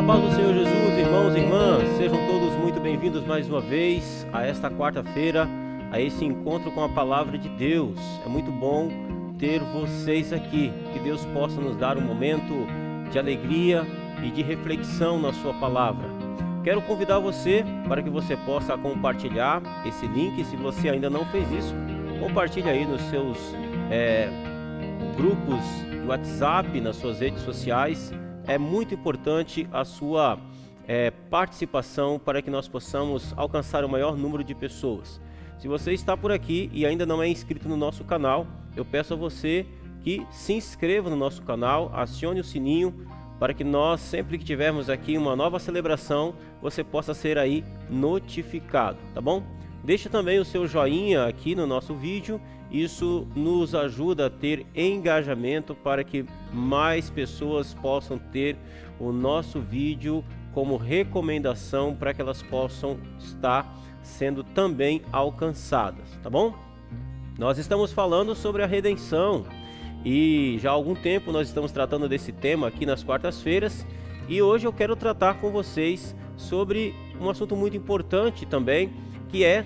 paz do Senhor Jesus, irmãos e irmãs, sejam todos muito bem-vindos mais uma vez a esta quarta-feira, a esse encontro com a Palavra de Deus. É muito bom ter vocês aqui, que Deus possa nos dar um momento de alegria e de reflexão na sua Palavra. Quero convidar você para que você possa compartilhar esse link. Se você ainda não fez isso, compartilhe aí nos seus grupos de WhatsApp, nas suas redes sociais. É muito importante a sua participação para que nós possamos alcançar o maior número de pessoas. Se você está por aqui e ainda não é inscrito no nosso canal, eu peço a você que se inscreva no nosso canal, acione o sininho para que nós, sempre que tivermos aqui uma nova celebração, você possa ser aí notificado, tá bom? Deixe também o seu joinha aqui no nosso vídeo. Isso nos ajuda a ter engajamento para que mais pessoas possam ter o nosso vídeo como recomendação para que elas possam estar sendo também alcançadas, tá bom? Nós estamos falando sobre a redenção e já há algum tempo nós estamos tratando desse tema aqui nas quartas-feiras, e hoje eu quero tratar com vocês sobre um assunto muito importante também, que é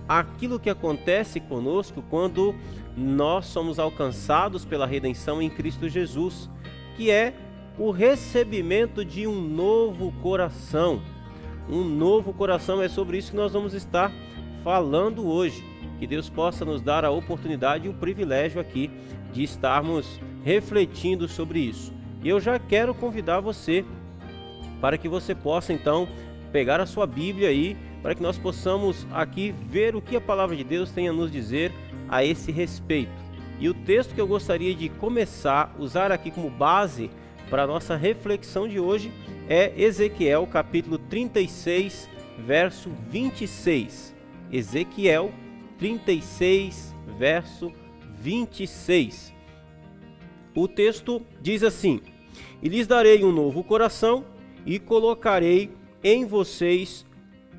aquilo que acontece conosco quando nós somos alcançados pela redenção em Cristo Jesus, que é o recebimento de um novo coração. Um novo coração, é sobre isso que nós vamos estar falando hoje. Que Deus possa nos dar a oportunidade e o privilégio aqui de estarmos refletindo sobre isso. E eu já quero convidar você para que você possa então pegar a sua Bíblia aí, para que nós possamos aqui ver o que a Palavra de Deus tem a nos dizer a esse respeito. E o texto que eu gostaria de começar, usar aqui como base para a nossa reflexão de hoje, é Ezequiel capítulo 36, verso 26. Ezequiel 36, verso 26. O texto diz assim: E lhes darei um novo coração, e colocarei em vocês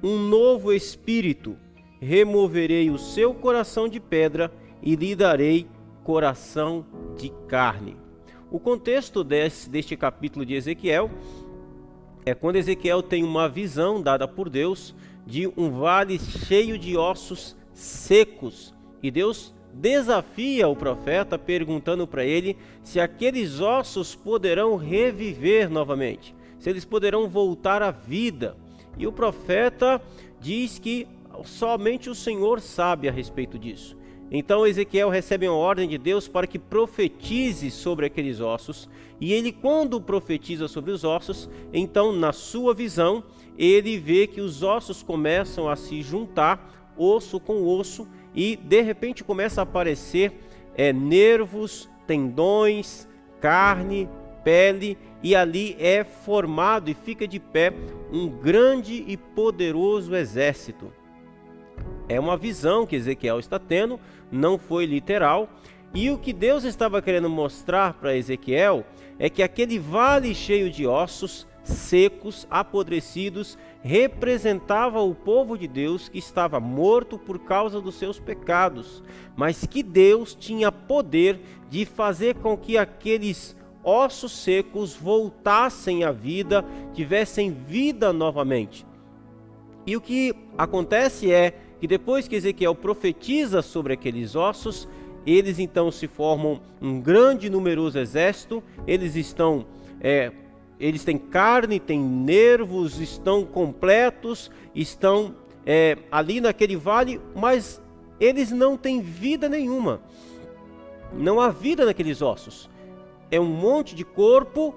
um novo espírito, removerei o seu coração de pedra e lhe darei coração de carne. O contexto deste capítulo de Ezequiel é quando Ezequiel tem uma visão dada por Deus de um vale cheio de ossos secos, e Deus desafia o profeta perguntando para ele se aqueles ossos poderão reviver novamente, se eles poderão voltar à vida. E o profeta diz que somente o Senhor sabe a respeito disso. Então Ezequiel recebe uma ordem de Deus para que profetize sobre aqueles ossos. E ele, quando profetiza sobre os ossos, então na sua visão, ele vê que os ossos começam a se juntar, osso com osso, e de repente começa a aparecer nervos, tendões, carne, pele, e ali é formado e fica de pé um grande e poderoso exército. É uma visão que Ezequiel está tendo, não foi literal, e o que Deus estava querendo mostrar para Ezequiel é que aquele vale cheio de ossos secos, apodrecidos, representava o povo de Deus que estava morto por causa dos seus pecados, mas que Deus tinha poder de fazer com que aqueles ossos secos voltassem à vida, tivessem vida novamente. E o que acontece é que depois que Ezequiel profetiza sobre aqueles ossos, eles então se formam um grande e numeroso exército. Eles têm carne, têm nervos, estão completos, estão ali naquele vale, mas eles não têm vida nenhuma. Não há vida naqueles ossos. É um monte de corpo,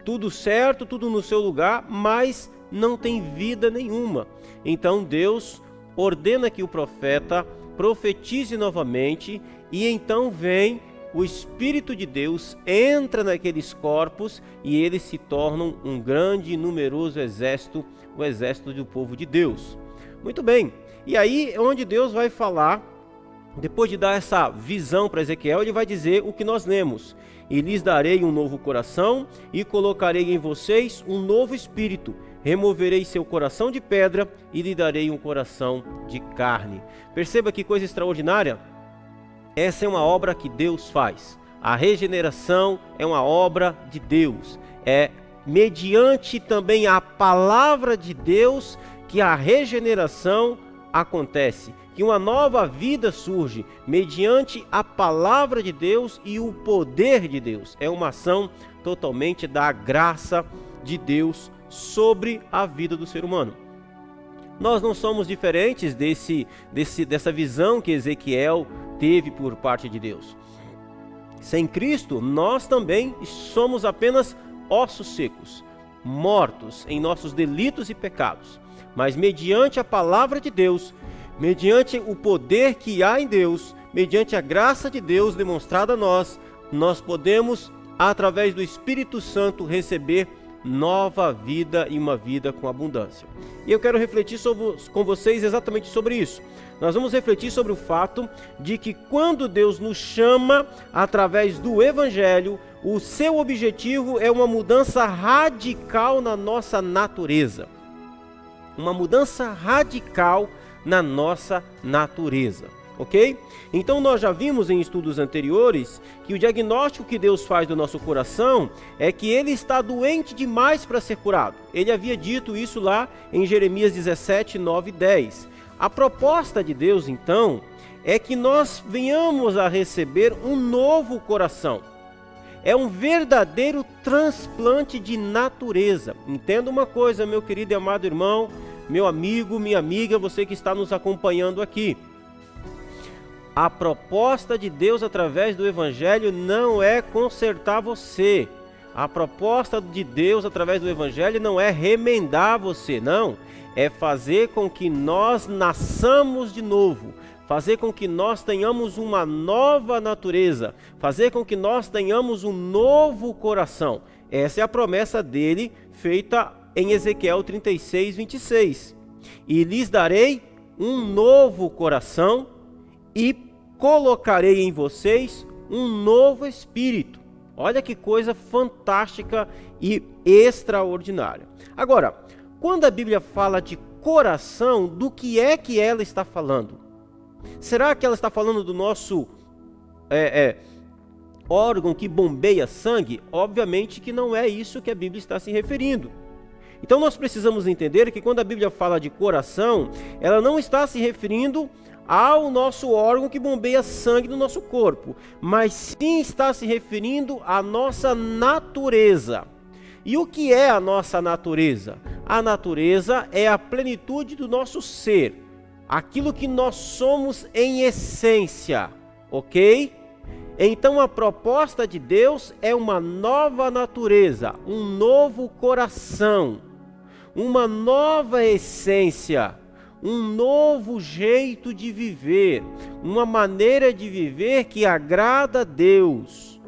tudo certo, tudo no seu lugar, mas não tem vida nenhuma. Então Deus ordena que o profeta profetize novamente, e então vem o Espírito de Deus, entra naqueles corpos, e eles se tornam um grande e numeroso exército, o exército do povo de Deus. Muito bem, e aí é onde Deus vai falar. Depois de dar essa visão para Ezequiel, ele vai dizer o que nós lemos: E lhes darei um novo coração, e colocarei em vocês um novo espírito, removerei seu coração de pedra, e lhe darei um coração de carne. Perceba que coisa extraordinária. Essa é uma obra que Deus faz. A regeneração é uma obra de Deus. É mediante também a palavra de Deus, que a regeneração acontece, que uma nova vida surge mediante a palavra de Deus e o poder de Deus. É uma ação totalmente da graça de Deus sobre a vida do ser humano. Nós não somos diferentes dessa visão que Ezequiel teve por parte de Deus. Sem Cristo, nós também somos apenas ossos secos, mortos em nossos delitos e pecados. Mas mediante a palavra de Deus, mediante o poder que há em Deus, mediante a graça de Deus demonstrada a nós, nós podemos, através do Espírito Santo, receber nova vida e uma vida com abundância. E eu quero refletir com vocês exatamente sobre isso. Nós vamos refletir sobre o fato de que quando Deus nos chama através do Evangelho, o seu objetivo é uma mudança radical na nossa natureza. Uma mudança radical na nossa natureza. Ok? Então nós já vimos em estudos anteriores que o diagnóstico que Deus faz do nosso coração é que ele está doente demais para ser curado. Ele havia dito isso lá em Jeremias 17, 9 e 10. A proposta de Deus então é que nós venhamos a receber um novo coração. É um verdadeiro transplante de natureza. Entenda uma coisa, meu querido e amado irmão, meu amigo, minha amiga, você que está nos acompanhando aqui. A proposta de Deus através do Evangelho não é consertar você. A proposta de Deus através do Evangelho não é remendar você, não. É fazer com que nós nasçamos de novo. Fazer com que nós tenhamos uma nova natureza. Fazer com que nós tenhamos um novo coração. Essa é a promessa dele feita em Ezequiel 36, 26. E lhes darei um novo coração e colocarei em vocês um novo espírito. Olha que coisa fantástica e extraordinária. Agora, quando a Bíblia fala de coração, do que ela está falando? Será que ela está falando do nosso órgão que bombeia sangue? Obviamente que não é isso que a Bíblia está se referindo. Então nós precisamos entender que quando a Bíblia fala de coração, ela não está se referindo ao nosso órgão que bombeia sangue no nosso corpo, mas sim está se referindo à nossa natureza. E o que é a nossa natureza? A natureza é a plenitude do nosso ser, aquilo que nós somos em essência, ok? Então a proposta de Deus é uma nova natureza, um novo coração, uma nova essência, um novo jeito de viver, uma maneira de viver que agrada a Deus.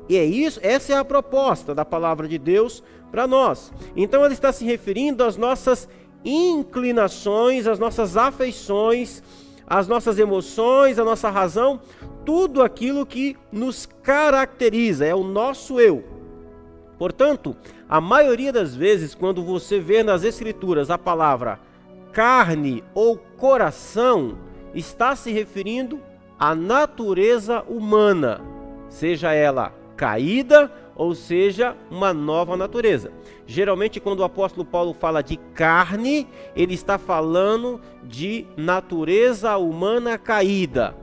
E é isso, essa é a proposta da palavra de Deus para nós. Então ele está se referindo às nossas inclinações, às nossas afeições, às nossas emoções, à nossa razão, tudo aquilo que nos caracteriza, é o nosso eu. Portanto, a maioria das vezes, quando você vê nas Escrituras a palavra carne ou coração, está se referindo à natureza humana, seja ela caída ou seja uma nova natureza. Geralmente quando o apóstolo Paulo fala de carne, ele está falando de natureza humana caída,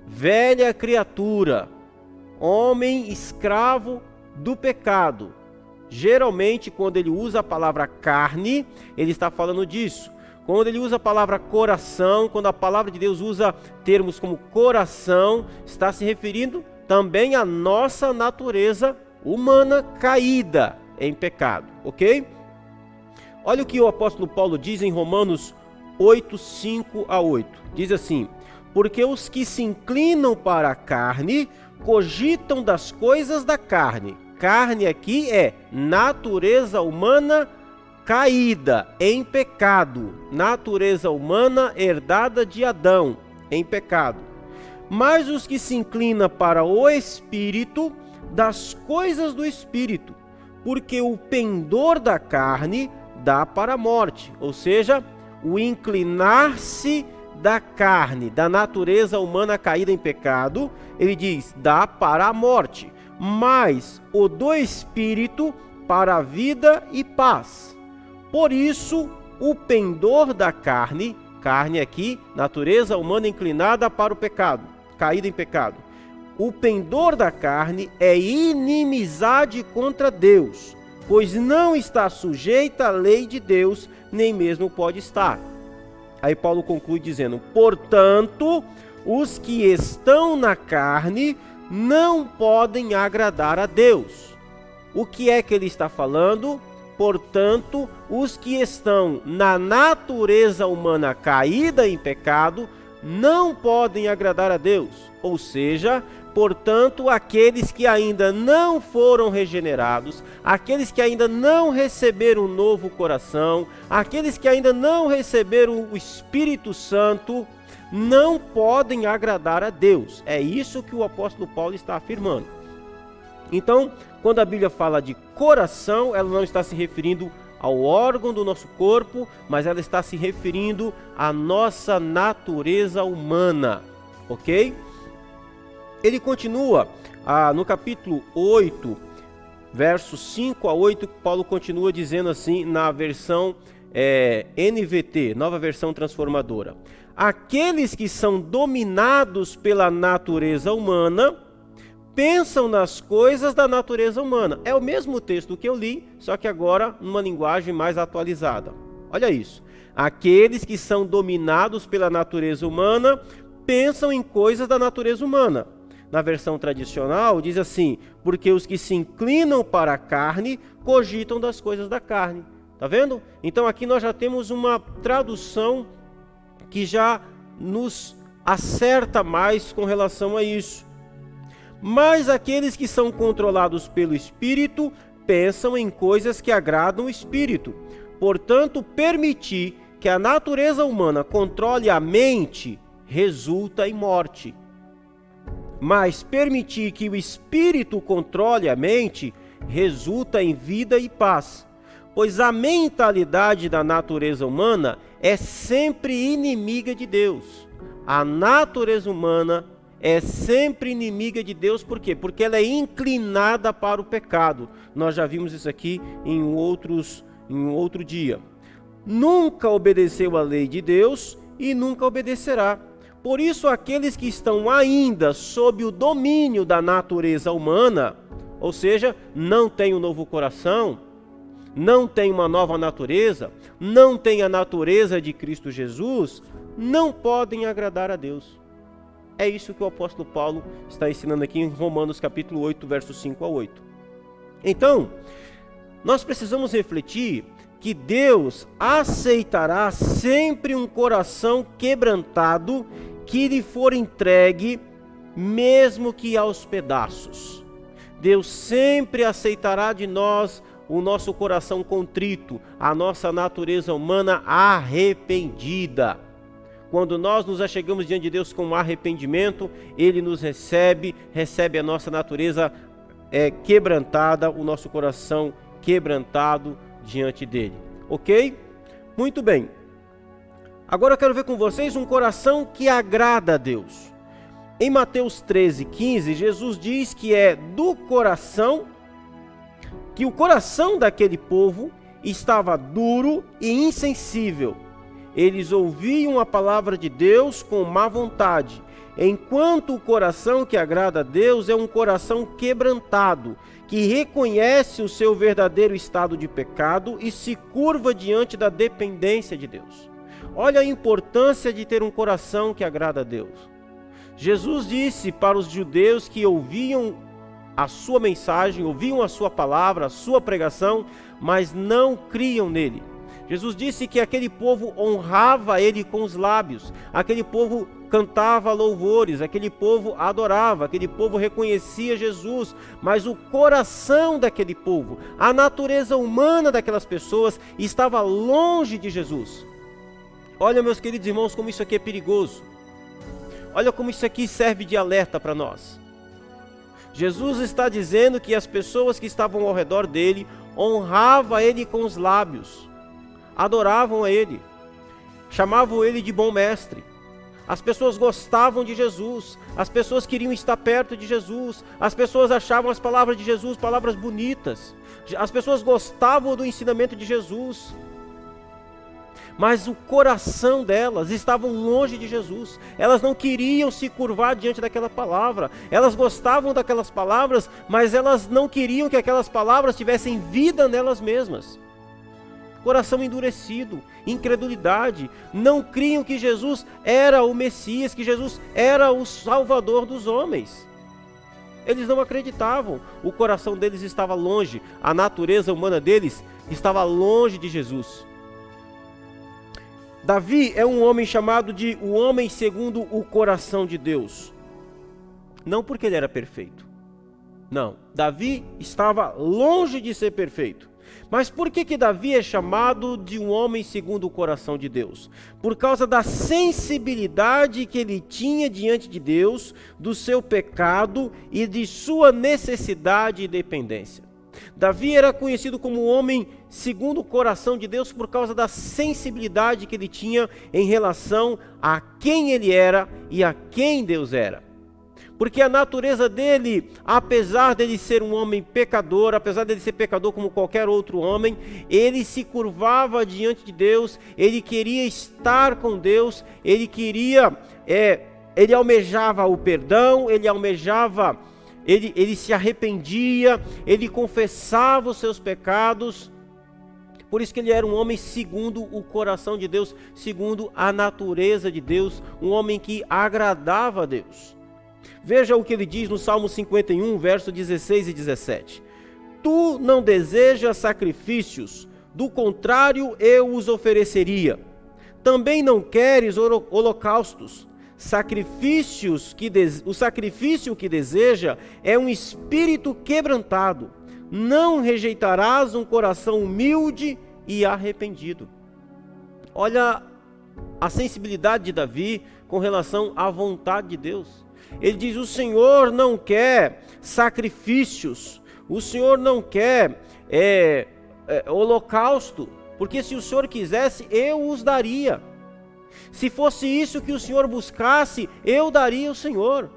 velha criatura, homem escravo do pecado. Geralmente quando ele usa a palavra carne, ele está falando disso. Quando ele usa a palavra coração, quando a palavra de Deus usa termos como coração, está se referindo também à nossa natureza humana caída em pecado, ok? Olha o que o apóstolo Paulo diz em Romanos 8, 5 a 8. Diz assim: porque os que se inclinam para a carne, cogitam das coisas da carne. Carne aqui é natureza humana caída em pecado, natureza humana herdada de Adão em pecado. Mas os que se inclinam para o Espírito, das coisas do Espírito, porque o pendor da carne dá para a morte, ou seja, o inclinar-se da carne, da natureza humana caída em pecado, ele diz, dá para a morte. Mas o do Espírito para a vida e paz. Por isso, o pendor da carne aqui, natureza humana inclinada para o pecado, caída em pecado. O pendor da carne é inimizade contra Deus, pois não está sujeita à lei de Deus, nem mesmo pode estar. Aí Paulo conclui dizendo: portanto, os que estão na carne não podem agradar a Deus. O que é que ele está falando? Portanto, os que estão na natureza humana caída em pecado não podem agradar a Deus. Ou seja, portanto, aqueles que ainda não foram regenerados, aqueles que ainda não receberam um novo coração, aqueles que ainda não receberam o Espírito Santo, não podem agradar a Deus. É isso que o apóstolo Paulo está afirmando. Então, quando a Bíblia fala de coração, ela não está se referindo ao órgão do nosso corpo, mas ela está se referindo à nossa natureza humana, ok? Ele continua no capítulo 8, versos 5 a 8, Paulo continua dizendo assim na versão NVT, nova versão transformadora: aqueles que são dominados pela natureza humana pensam nas coisas da natureza humana. É o mesmo texto que eu li, só que agora numa linguagem mais atualizada. Olha isso. Aqueles que são dominados pela natureza humana pensam em coisas da natureza humana. Na versão tradicional diz assim: porque os que se inclinam para a carne cogitam das coisas da carne. Tá vendo? Então aqui nós já temos uma tradução que já nos acerta mais com relação a isso. Mas aqueles que são controlados pelo Espírito pensam em coisas que agradam o Espírito. Portanto, permitir que a natureza humana controle a mente resulta em morte. Mas permitir que o Espírito controle a mente resulta em vida e paz. Pois a mentalidade da natureza humana é sempre inimiga de Deus. A natureza humana é sempre inimiga de Deus. Por quê? Porque ela é inclinada para o pecado. Nós já vimos isso aqui em um outro dia. Nunca obedeceu à lei de Deus e nunca obedecerá. Por isso, aqueles que estão ainda sob o domínio da natureza humana, ou seja, não têm um novo coração, não têm uma nova natureza, não têm a natureza de Cristo Jesus, não podem agradar a Deus. É isso que o apóstolo Paulo está ensinando aqui em Romanos capítulo 8, versos 5 a 8. Então, nós precisamos refletir que Deus aceitará sempre um coração quebrantado que lhe for entregue, mesmo que aos pedaços. Deus sempre aceitará de nós o nosso coração contrito, a nossa natureza humana arrependida. Quando nós nos achegamos diante de Deus com arrependimento, Ele nos recebe a nossa natureza quebrantada, o nosso coração quebrantado diante dEle. Ok? Muito bem. Agora eu quero ver com vocês um coração que agrada a Deus. Em Mateus 13:15, Jesus diz que é do coração, que o coração daquele povo estava duro e insensível. Eles ouviam a palavra de Deus com má vontade, enquanto o coração que agrada a Deus é um coração quebrantado, que reconhece o seu verdadeiro estado de pecado e se curva diante da dependência de Deus. Olha a importância de ter um coração que agrada a Deus. Jesus disse para os judeus que ouviam a sua mensagem, ouviam a sua palavra, a sua pregação, mas não criam nele. Jesus disse que aquele povo honrava ele com os lábios, aquele povo cantava louvores, aquele povo adorava, aquele povo reconhecia Jesus, mas o coração daquele povo, a natureza humana daquelas pessoas estava longe de Jesus. Olha, meus queridos irmãos, como isso aqui é perigoso. Olha como isso aqui serve de alerta para nós. Jesus está dizendo que as pessoas que estavam ao redor dele honravam ele com os lábios, adoravam a ele, chamavam ele de bom mestre, As pessoas gostavam de Jesus, as pessoas queriam estar perto de Jesus, as pessoas achavam as palavras de Jesus palavras bonitas, as pessoas gostavam do ensinamento de Jesus, mas o coração delas estava longe de Jesus. Elas não queriam se curvar diante daquela palavra, elas gostavam daquelas palavras, mas elas não queriam que aquelas palavras tivessem vida nelas mesmas. Coração endurecido, incredulidade, não criam que Jesus era o Messias, que Jesus era o Salvador dos homens. Eles não acreditavam, o coração deles estava longe, a natureza humana deles estava longe de Jesus. Davi é um homem chamado de o homem segundo o coração de Deus. Não porque ele era perfeito. Não, Davi estava longe de ser perfeito. Mas por que Davi é chamado de um homem segundo o coração de Deus? Por causa da sensibilidade que ele tinha diante de Deus, do seu pecado e de sua necessidade e dependência. Davi era conhecido como um homem segundo o coração de Deus por causa da sensibilidade que ele tinha em relação a quem ele era e a quem Deus era. Porque a natureza dele, apesar dele ser um homem pecador, apesar dele ser pecador como qualquer outro homem, ele se curvava diante de Deus, ele queria estar com Deus, ele almejava o perdão, ele se arrependia, ele confessava os seus pecados. Por isso que ele era um homem segundo o coração de Deus, segundo a natureza de Deus, um homem que agradava a Deus. Veja o que ele diz no Salmo 51, verso 16 e 17. Tu não desejas sacrifícios, do contrário eu os ofereceria. Também não queres holocaustos. O sacrifício que deseja é um espírito quebrantado. Não rejeitarás um coração humilde e arrependido. Olha a sensibilidade de Davi com relação à vontade de Deus. Ele diz: o Senhor não quer sacrifícios, o Senhor não quer holocausto, porque se o Senhor quisesse, eu os daria. Se fosse isso que o Senhor buscasse, eu daria ao Senhor.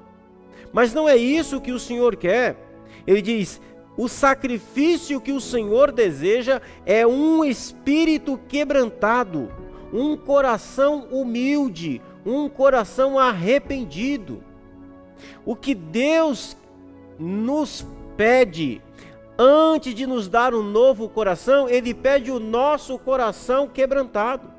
Mas não é isso que o Senhor quer. Ele diz: o sacrifício que o Senhor deseja é um espírito quebrantado, um coração humilde, um coração arrependido. O que Deus nos pede, antes de nos dar um novo coração, Ele pede o nosso coração quebrantado.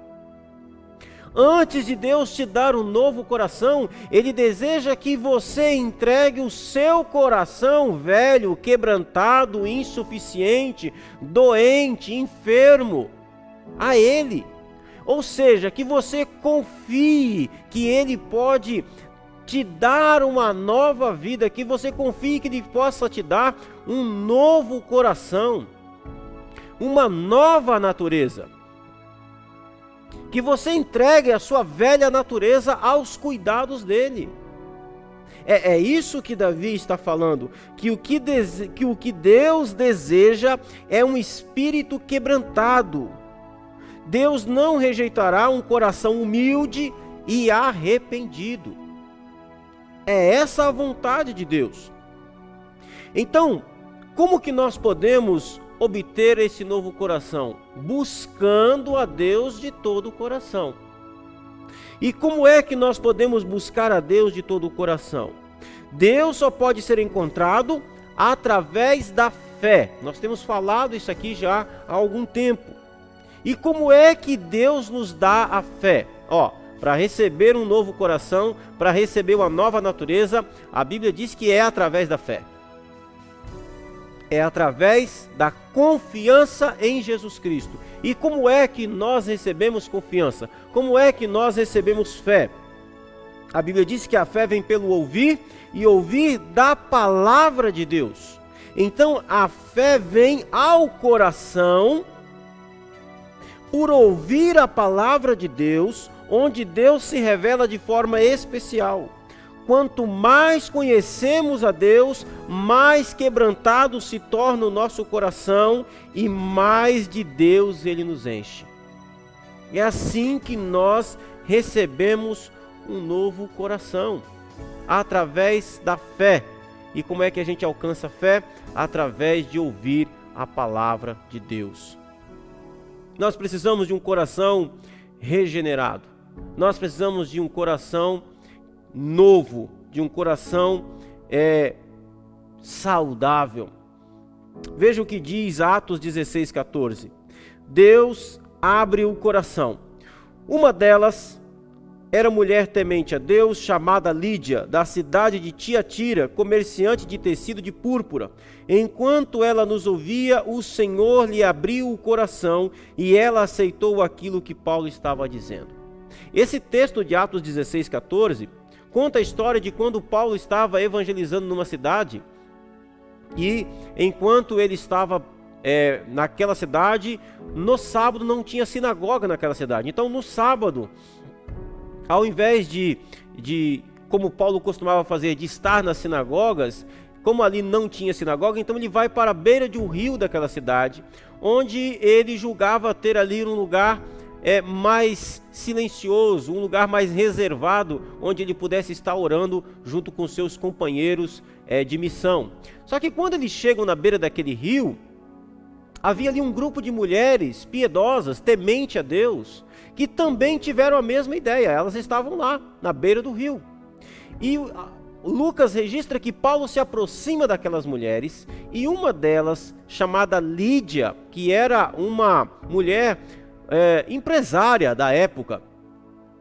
Antes de Deus te dar um novo coração, Ele deseja que você entregue o seu coração velho, quebrantado, insuficiente, doente, enfermo, a Ele. Ou seja, que você confie que Ele pode te dar uma nova vida, que você confie que Ele possa te dar um novo coração, uma nova natureza. Que você entregue a sua velha natureza aos cuidados dele. É isso que Davi está falando, que o que Deus deseja é um espírito quebrantado. Deus não rejeitará um coração humilde e arrependido. É essa a vontade de Deus. Então, como que nós podemos obter esse novo coração? Buscando a Deus de todo o coração. E como é que nós podemos buscar a Deus de todo o coração? Deus só pode ser encontrado através da fé. Nós temos falado isso aqui já há algum tempo. E como é que Deus nos dá a fé? Para receber um novo coração, para receber uma nova natureza, a Bíblia diz que é através da fé. É através da confiança em Jesus Cristo. E como é que nós recebemos confiança? Como é que nós recebemos fé? A Bíblia diz que a fé vem pelo ouvir, e ouvir da palavra de Deus. Então a fé vem ao coração por ouvir a palavra de Deus, onde Deus se revela de forma especial. Quanto mais conhecemos a Deus, mais quebrantado se torna o nosso coração e mais de Deus Ele nos enche. É assim que nós recebemos um novo coração, através da fé. E como é que a gente alcança a fé? Através de ouvir a palavra de Deus. Nós precisamos de um coração regenerado. Nós precisamos de um coração novo, de um coração saudável. Veja o que diz Atos 16:14. Deus abre o coração. Uma delas era mulher temente a Deus, chamada Lídia, da cidade de Tiatira, comerciante de tecido de púrpura. Enquanto ela nos ouvia, o Senhor lhe abriu o coração e ela aceitou aquilo que Paulo estava dizendo. Esse texto de Atos 16:14 conta a história de quando Paulo estava evangelizando numa cidade e enquanto ele estava naquela cidade, no sábado não tinha sinagoga naquela cidade. Então no sábado, ao invés de como Paulo costumava fazer, de estar nas sinagogas, como ali não tinha sinagoga, então ele vai para a beira de um rio daquela cidade, onde ele julgava ter ali um lugar mais silencioso, um lugar mais reservado, onde ele pudesse estar orando junto com seus companheiros de missão. Só que quando eles chegam na beira daquele rio, havia ali um grupo de mulheres piedosas, temente a Deus, que também tiveram a mesma ideia. Elas estavam lá, na beira do rio. E Lucas registra que Paulo se aproxima daquelas mulheres, e uma delas, chamada Lídia, que era uma mulher empresária da época,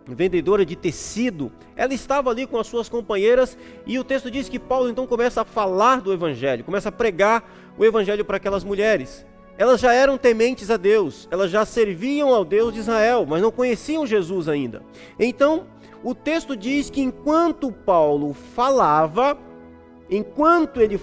vendedora de tecido, ela estava ali com as suas companheiras, e o texto diz que Paulo então começa a falar do evangelho, começa a pregar o evangelho para aquelas mulheres. Elas já eram tementes a Deus, elas já serviam ao Deus de Israel, mas não conheciam Jesus ainda. Então, o texto diz que enquanto Paulo falava, enquanto ele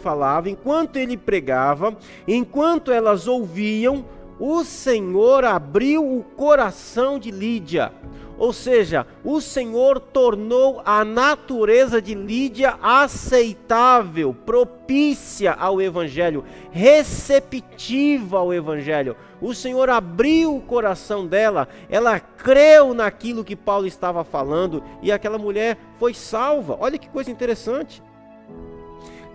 pregava, enquanto elas ouviam, o Senhor abriu o coração de Lídia. Ou seja, o Senhor tornou a natureza de Lídia aceitável, propícia ao Evangelho, receptiva ao Evangelho. O Senhor abriu o coração dela, ela creu naquilo que Paulo estava falando e aquela mulher foi salva. Olha que coisa interessante.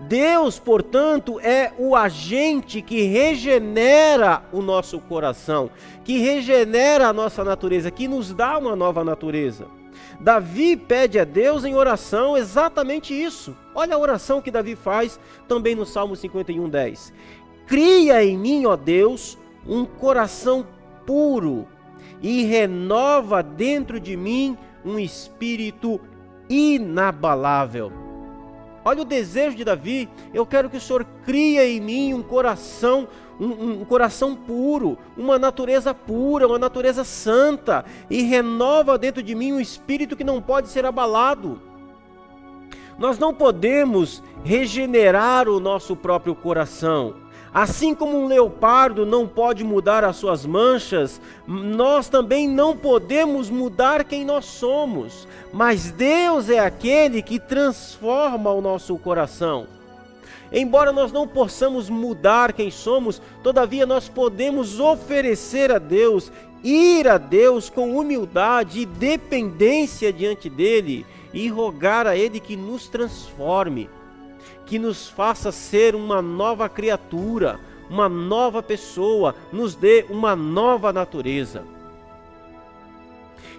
Deus, portanto, é o agente que regenera o nosso coração, que regenera a nossa natureza, que nos dá uma nova natureza. Davi pede a Deus em oração exatamente isso. Olha a oração que Davi faz também no Salmo 51:10. Cria em mim, ó Deus, um coração puro e renova dentro de mim um espírito inabalável. Olha o desejo de Davi: eu quero que o Senhor crie em mim um coração puro, uma natureza pura, uma natureza santa, e renova dentro de mim um espírito que não pode ser abalado. Nós não podemos regenerar o nosso próprio coração. Assim como um leopardo não pode mudar as suas manchas, nós também não podemos mudar quem nós somos. Mas Deus é aquele que transforma o nosso coração. Embora nós não possamos mudar quem somos, todavia nós podemos oferecer a Deus, ir a Deus com humildade e dependência diante dEle e rogar a Ele que nos transforme, que nos faça ser uma nova criatura, uma nova pessoa, nos dê uma nova natureza.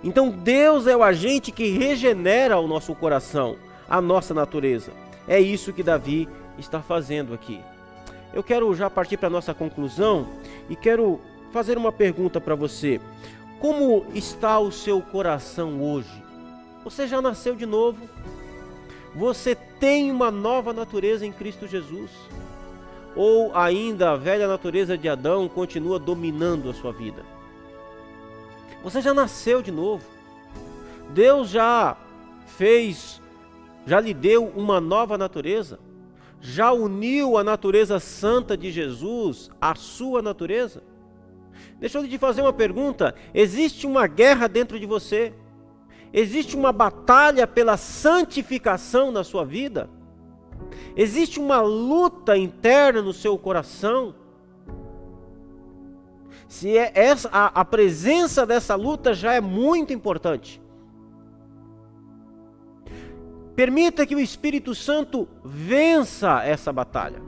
Então Deus é o agente que regenera o nosso coração, a nossa natureza. É isso que Davi está fazendo aqui. Eu quero já partir para a nossa conclusão e quero fazer uma pergunta para você. Como está o seu coração hoje? Você já nasceu de novo? Você tem uma nova natureza em Cristo Jesus? Ou ainda a velha natureza de Adão continua dominando a sua vida? Você já nasceu de novo. Deus já lhe deu uma nova natureza. Já uniu a natureza santa de Jesus à sua natureza. Deixa eu te fazer uma pergunta. Existe uma guerra dentro de você? Existe uma batalha pela santificação na sua vida? Existe uma luta interna no seu coração? Se é essa, a presença dessa luta já é muito importante. Permita que o Espírito Santo vença essa batalha.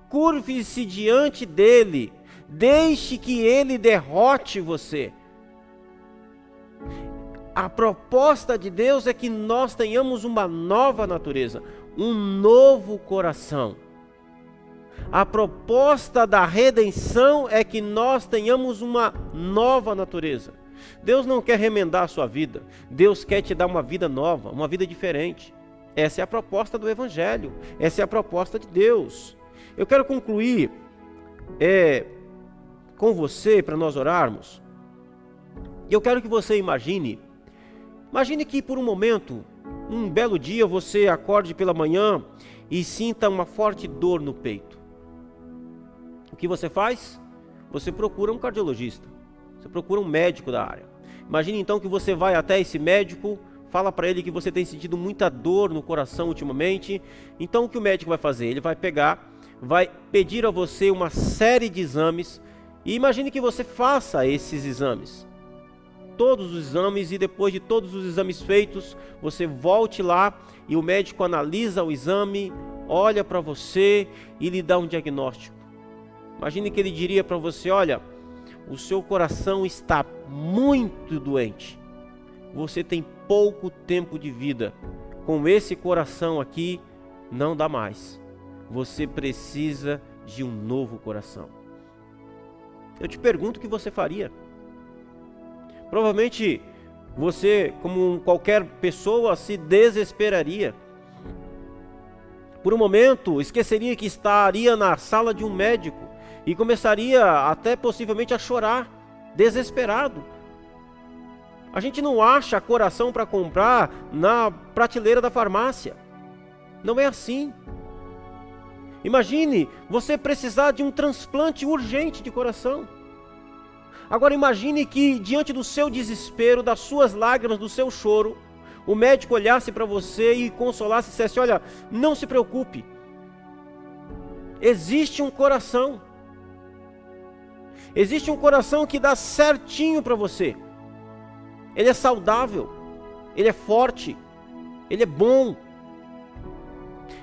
Curve-se diante dele. Deixe que ele derrote você. A proposta de Deus é que nós tenhamos uma nova natureza, um novo coração. A proposta da redenção é que nós tenhamos uma nova natureza. Deus não quer remendar a sua vida. Deus quer te dar uma vida nova, uma vida diferente. Essa é a proposta do Evangelho. Essa é a proposta de Deus. Eu quero concluir com você, para nós orarmos. E eu quero que você imagine que por um momento, um belo dia, você acorde pela manhã e sinta uma forte dor no peito. O que você faz? Você procura um cardiologista. Você procura um médico da área. Imagine então que você vai até esse médico, fala para ele que você tem sentido muita dor no coração ultimamente. Então o que o médico vai fazer? Ele vai vai pedir a você uma série de exames. E imagine que você faça esses exames. Todos os exames, e depois de todos os exames feitos, você volte lá e o médico analisa o exame, olha para você e lhe dá um diagnóstico. Imagine que ele diria para você: olha, o seu coração está muito doente. Você tem pouco tempo de vida. Com esse coração aqui, não dá mais. Você precisa de um novo coração. Eu te pergunto o que você faria. Provavelmente você, como qualquer pessoa, se desesperaria. Por um momento, esqueceria que estaria na sala de um médico e começaria até possivelmente a chorar, desesperado. A gente não acha coração para comprar na prateleira da farmácia. Não é assim. Imagine você precisar de um transplante urgente de coração. Agora imagine que diante do seu desespero, das suas lágrimas, do seu choro, o médico olhasse para você e consolasse e dissesse: olha, não se preocupe. Existe um coração. Existe um coração que dá certinho para você. Ele é saudável, ele é forte, ele é bom.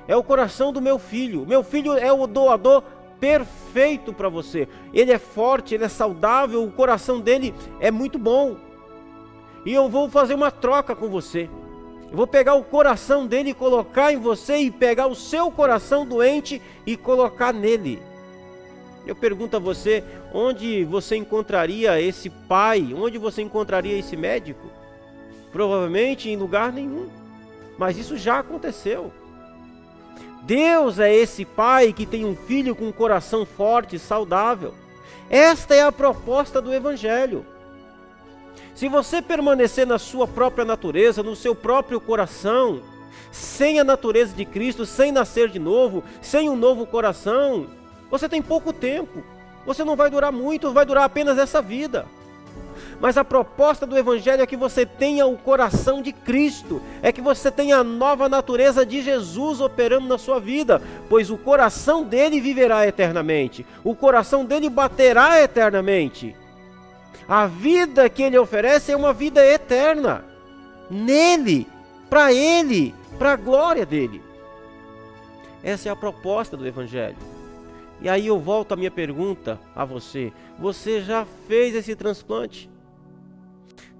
É o coração do meu filho. Meu filho é o doador perfeito para você. Ele é forte, ele é saudável, o coração dele é muito bom. E eu vou fazer uma troca com você. Eu vou pegar o coração dele e colocar em você, e pegar o seu coração doente e colocar nele. Eu pergunto a você, onde você encontraria esse pai? Onde você encontraria esse médico? Provavelmente em lugar nenhum. Mas isso já aconteceu. Deus é esse pai que tem um filho com um coração forte e saudável. Esta é a proposta do Evangelho. Se você permanecer na sua própria natureza, no seu próprio coração, sem a natureza de Cristo, sem nascer de novo, sem um novo coração, você tem pouco tempo. Você não vai durar muito, vai durar apenas essa vida. Mas a proposta do Evangelho é que você tenha o coração de Cristo, é que você tenha a nova natureza de Jesus operando na sua vida, pois o coração dele viverá eternamente, o coração dele baterá eternamente. A vida que ele oferece é uma vida eterna, nele, para a glória dele. Essa é a proposta do Evangelho. E aí eu volto à minha pergunta a você: você já fez esse transplante?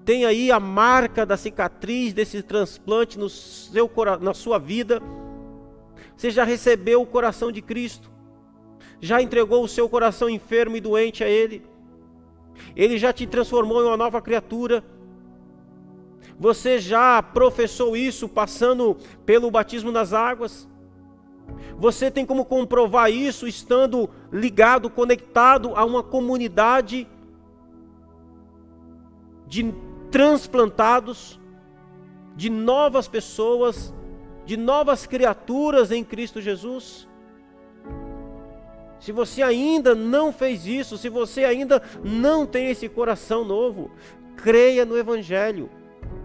Tem aí a marca da cicatriz desse transplante na sua vida? Você já recebeu o coração de Cristo? Já entregou o seu coração enfermo e doente a Ele? Ele já te transformou em uma nova criatura? Você já professou isso passando pelo batismo nas águas? Você tem como comprovar isso estando ligado, conectado a uma comunidade de transplantados, de novas pessoas, de novas criaturas em Cristo Jesus? Se você ainda não fez isso, se você ainda não tem esse coração novo, creia no Evangelho.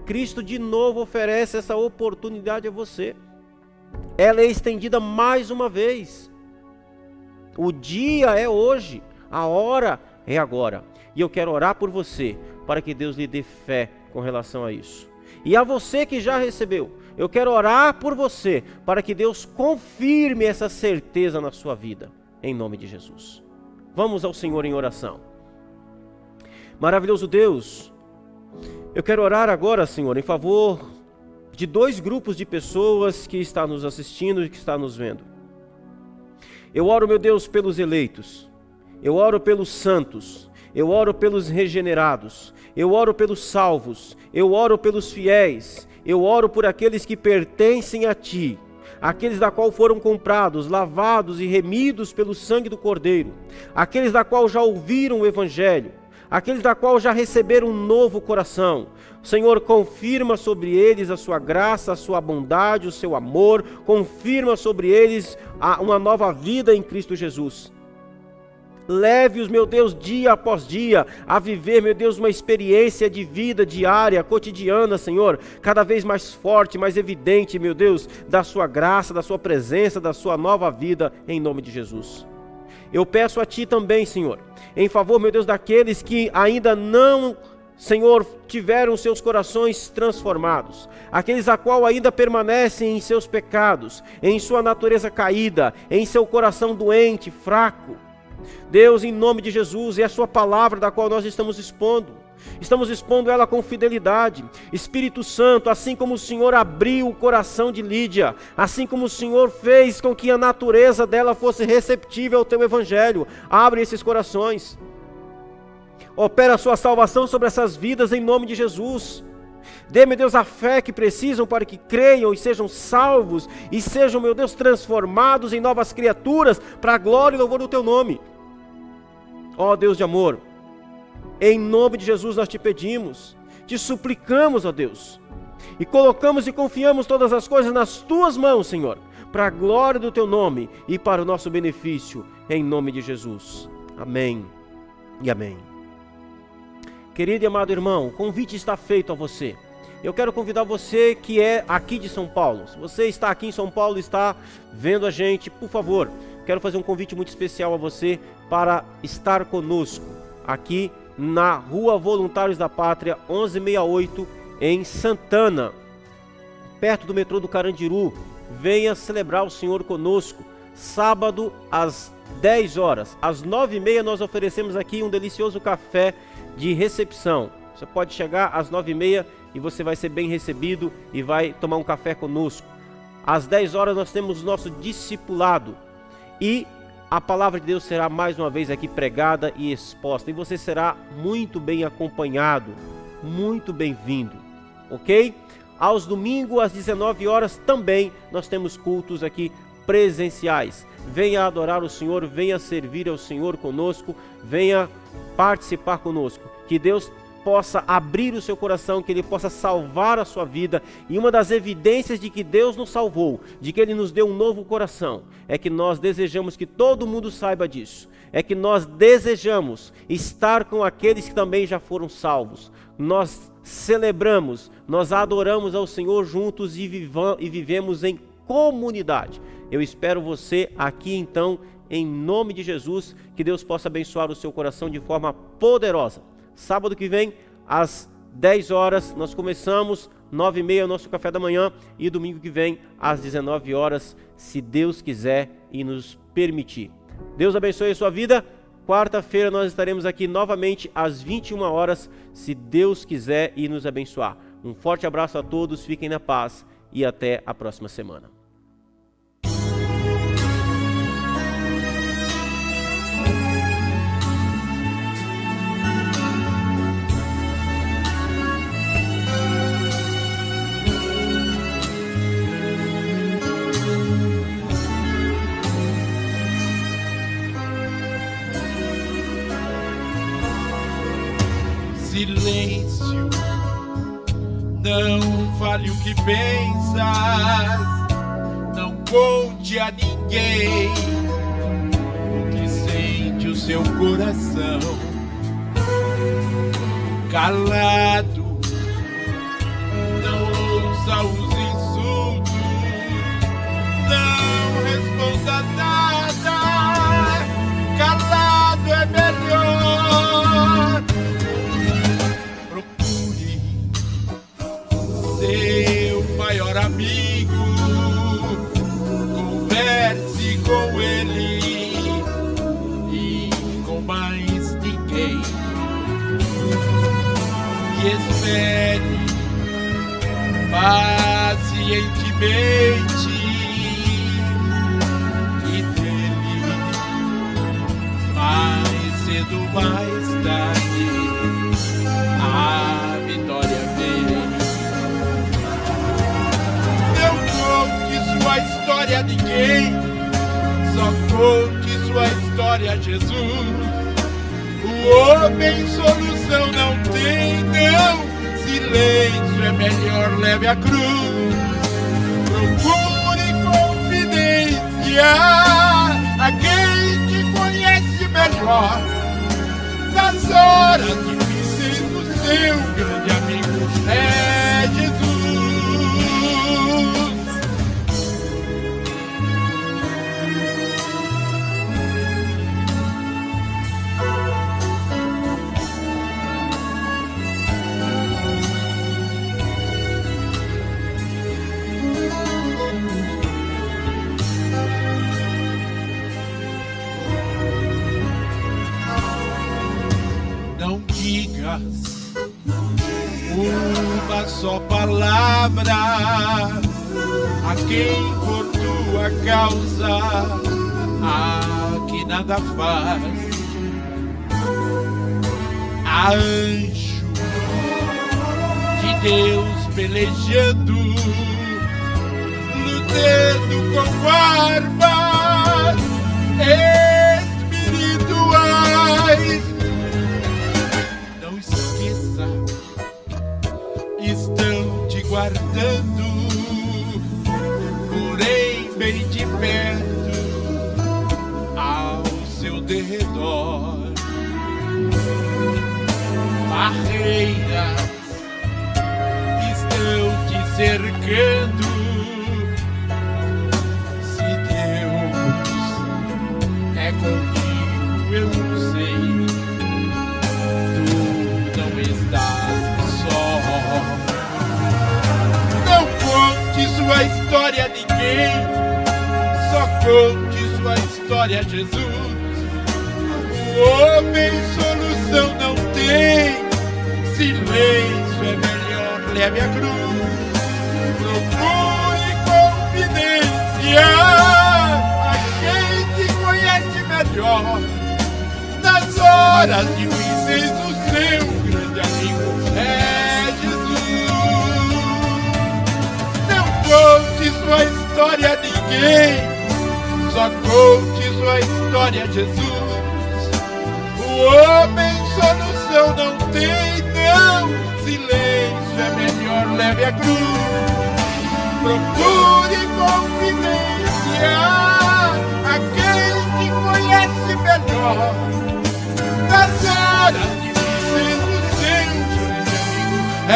Cristo de novo oferece essa oportunidade a você. Ela é estendida mais uma vez. O dia é hoje, a hora é agora. E eu quero orar por você, para que Deus lhe dê fé com relação a isso. E a você que já recebeu, Eu quero orar por você, para que Deus confirme essa certeza na sua vida, em nome de Jesus. Vamos ao Senhor em oração. Maravilhoso Deus, eu quero orar agora, Senhor, em favor de 2 grupos de pessoas que estão nos assistindo e que estão nos vendo. Eu oro, meu Deus, pelos eleitos. Eu oro pelos santos. Eu oro pelos regenerados. Eu oro pelos salvos. Eu oro pelos fiéis. Eu oro por aqueles que pertencem a Ti. Aqueles da qual foram comprados, lavados e remidos pelo sangue do Cordeiro. Aqueles da qual já ouviram o Evangelho. Aqueles da qual já receberam um novo coração. Senhor, confirma sobre eles a sua graça, a sua bondade, o seu amor. Confirma sobre eles uma nova vida em Cristo Jesus. Leve-os, meu Deus, dia após dia, a viver, meu Deus, uma experiência de vida diária, cotidiana, Senhor, cada vez mais forte, mais evidente, meu Deus, da sua graça, da sua presença, da sua nova vida, em nome de Jesus. Eu peço a Ti também, Senhor, em favor, meu Deus, daqueles que ainda não, Senhor, tiveram seus corações transformados, aqueles a qual ainda permanecem em seus pecados, em sua natureza caída, em seu coração doente, fraco. Deus, em nome de Jesus, é a sua palavra da qual nós estamos expondo ela com fidelidade. Espírito Santo, assim como o Senhor abriu o coração de Lídia, assim como o Senhor fez com que a natureza dela fosse receptível ao Teu Evangelho, abre esses corações. Opera a sua salvação sobre essas vidas em nome de Jesus. Dê, meu Deus, a fé que precisam para que creiam e sejam salvos e sejam, meu Deus, transformados em novas criaturas para a glória e louvor do Teu nome. Ó Deus de amor, em nome de Jesus nós te pedimos, te suplicamos, ó Deus, e colocamos e confiamos todas as coisas nas Tuas mãos, Senhor, para a glória do Teu nome e para o nosso benefício, em nome de Jesus. Amém e amém. Querido e amado irmão, o convite está feito a você. Eu quero convidar você que é aqui de São Paulo. Se você está aqui em São Paulo, está vendo a gente, por favor, quero fazer um convite muito especial a você para estar conosco aqui na Rua Voluntários da Pátria, 1168, em Santana, perto do metrô do Carandiru. Venha celebrar o Senhor conosco, sábado às 10 horas. Às 9h30 nós oferecemos aqui um delicioso café de recepção. Você pode chegar às 9h30 e você vai ser bem recebido e vai tomar um café conosco. Às 10 horas nós temos o nosso discipulado e a palavra de Deus será mais uma vez aqui pregada e exposta. E você será muito bem acompanhado, muito bem-vindo, ok? Aos domingos, às 19 horas, também nós temos cultos aqui presenciais. Venha adorar o Senhor, venha servir ao Senhor conosco, venha participar conosco. Que Deus possa abrir o seu coração, que Ele possa salvar a sua vida. E uma das evidências de que Deus nos salvou, de que Ele nos deu um novo coração, é que nós desejamos que todo mundo saiba disso. É que nós desejamos estar com aqueles que também já foram salvos. Nós celebramos, nós adoramos ao Senhor juntos e vivemos em comunidade. Eu espero você aqui então, em nome de Jesus, que Deus possa abençoar o seu coração de forma poderosa. Sábado que vem, às 10 horas, nós começamos, 9h30 o nosso café da manhã, e domingo que vem, às 19 horas, se Deus quiser e nos permitir. Deus abençoe a sua vida. Quarta-feira nós estaremos aqui novamente às 21 horas, se Deus quiser e nos abençoar. Um forte abraço a todos, fiquem na paz e até a próxima semana. Silêncio, não fale o que pensas, não conte a ninguém o que sente o seu coração. Calado, não ouça os insultos, não responda nada, calado é melhor. Seu maior amigo, ninguém. E espere pacientemente, e dele mais cedo, mais tarde, a vitória vem. Não conte sua história a ninguém, só conte sua história a Jesus. O homem solução não tem, não. Silêncio é melhor, leve a cruz. Procure confidência a quem te conhece melhor. Nas horas difíceis, o seu grande amigo é Jesus. Não digas uma só palavra a quem por tua causa que nada faz. Há anjo de Deus pelejando, lutando com armas espirituais. Estão te guardando, porém bem de perto, ao seu derredor. Barreiras estão te cercando. Se Deus é contigo, eu sei, tu não estás só. Não conte sua história a ninguém, só conte sua história a Jesus. O homem solução não tem, silêncio é melhor, leve a cruz. Procure confidência a quem te conhece melhor. Nas horas difíceis, o seu grande amigo é Jesus. Não conte sua história a ninguém, só conte sua história a Jesus. O homem solução não tem, não. Silêncio é melhor, leve a cruz. Procure confidência a quem te conhece melhor. Nas horas difíceis, o seu grande amigo é